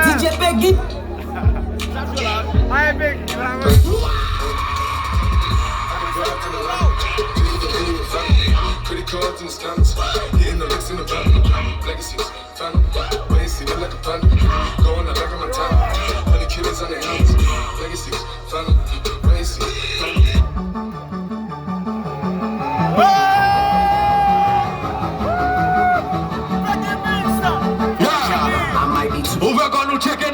DJ Peggy. Hi, Big. Pretty cards in the stands, hitting the licks in the van. Legacies, fan, wasting it like a panda. Going out like a Montana. 20 killers on their hands. Legacies, fan, wasting, fan.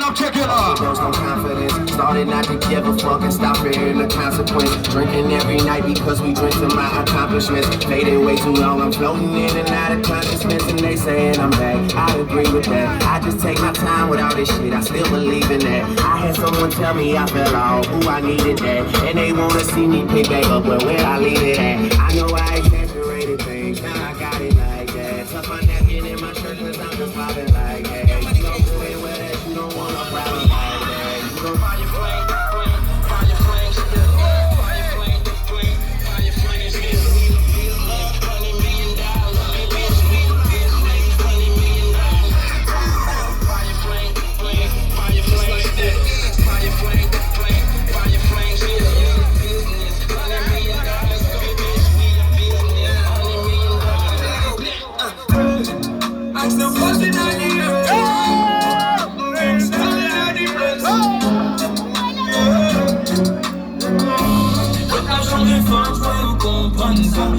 I'm checking up. There's no confidence. Started not to give a fuck and stop fearing the consequence. Drinking every night because we drink to my accomplishments. Faded way too long. I'm floating in and out of consciousness, and they saying I'm back. I agree with that. I just take my time with all this shit. I still believe in that. I had someone tell me I fell off. Ooh, I needed that, and they wanna see me pick back up. Well, where I leave it at? I know I exaggerated things. Now I got it like that. Tuck my napkin in my shirt 'cause I'm just vibing like that. You don't do it with that. You don't want a problem like that. You don't fire flame, fire flame, fire flame, fire flame, $20 million, $20 million, fire flame, fire flame, fire flame, fire flame, business, $100 million, I'm still watching on the earth.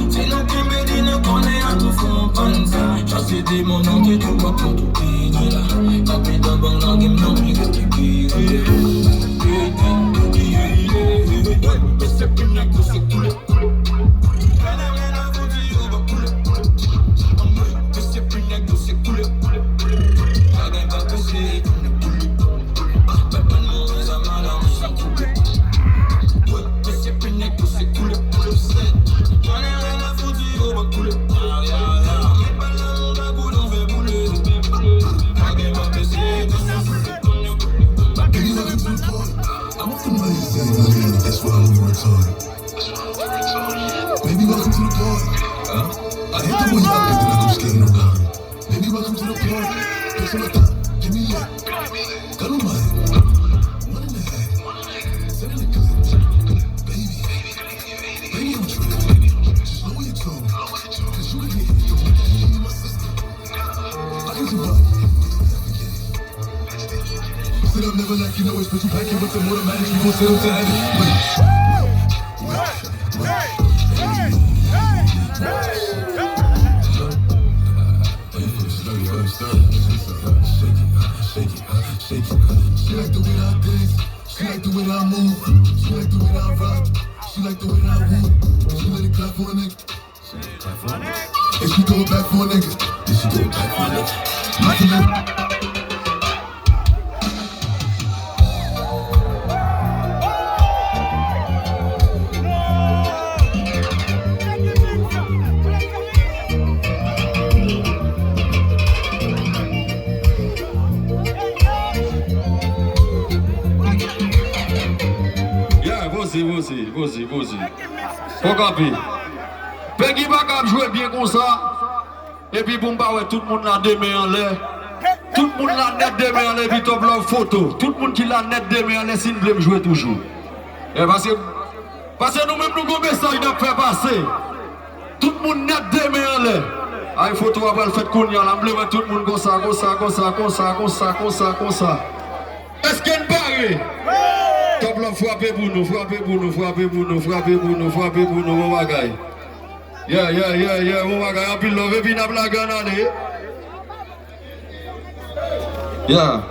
C'est nous qui me dit nous connaît à tout fond comme ça. J'ai dit mon nom que tu vois pour tout finir là. Tapé dans bon langue, il m'en prie que tu guéris. C'est plus net que c'est coulé. C'est plus net que c'est coulé. Baby, welcome to the party. I hate the way y'all think that I'm skating around. Baby, welcome to the party. Put some of that. Give me that. Got on my head. 1 and a half. 7 in the clip. Baby, I'm tripping. Just lower your tone. Cause you can hear me in my system. I can survive. Said I'm never like you know it's but you packing with them automatics. You gon' settle to heaven. She like the way I dance, she like the way I move, she like the way I rock, she like the way I move, she let it clap for a nigga, and she throw it back for a nigga, and she throw it back for a nigga. Vas-y. Peggy Bagam jouait bien comme ça. Et puis pour me tout le monde là demain en l'air. Tout le monde là net demain en l'air, puis top leur photo. Tout le monde qui l'a net demain en l'air, s'il veut me jouer toujours. Et parce que nous-mêmes nous avons un message de faire passer. Tout le monde net demain en l'air. Il faut tout après le fait qu'on y a là, tout le monde comme ça, comme ça, comme ça, comme ça, comme ça, comme ça, comme ça. Est-ce qu'il y a une barre? Top là, frappez pour nous, frappez pour nous, frappez pour nous, frappez pour nous, frappez pour nous, mon bagaille. Yeah, mon bagaille, en pile love, et puis n'a pas la gagne. Yeah.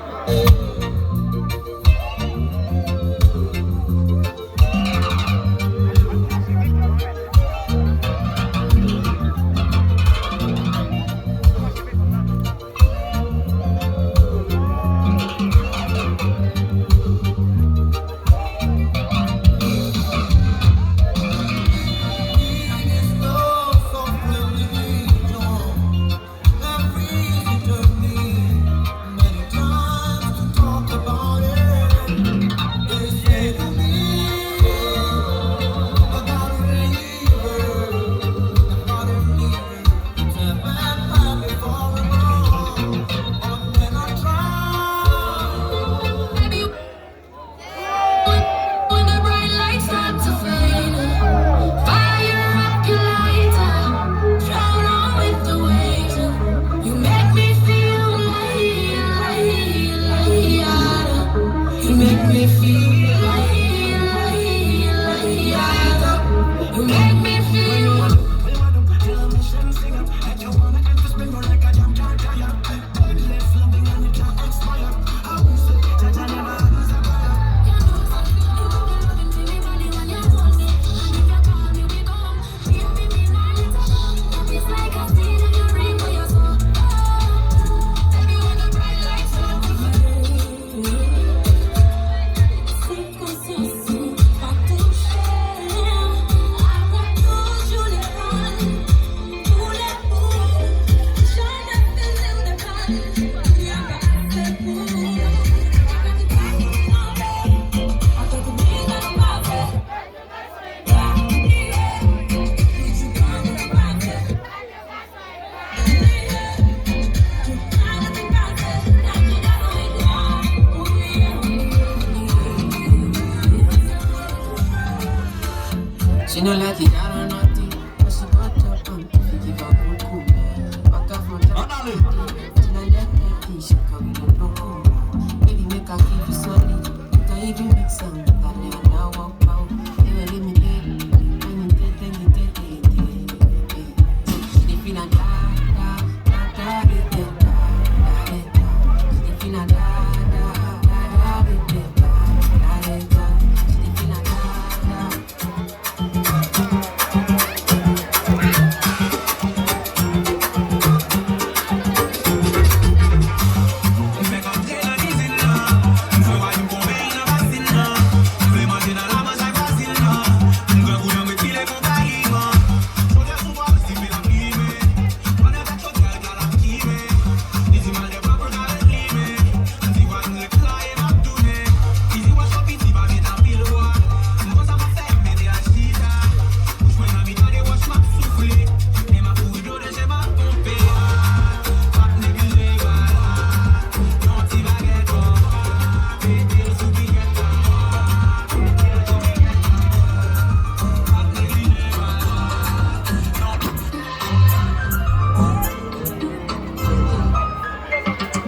She no like it, I don't know nothing. But she got up and give up on cool. Back up on top. Till I let that thing, she come in no cool. Baby, make her give you solid. Don't even mix them. That never now walk out. They will leave me dead. They feel like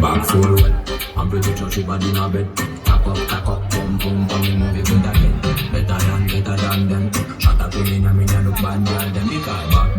back forward, I'm pretty sure she body in a bed. Tack up, boom, boom, boom, you move it good again. Better than them. Shut up in a minute, look bad, girl, them. Because back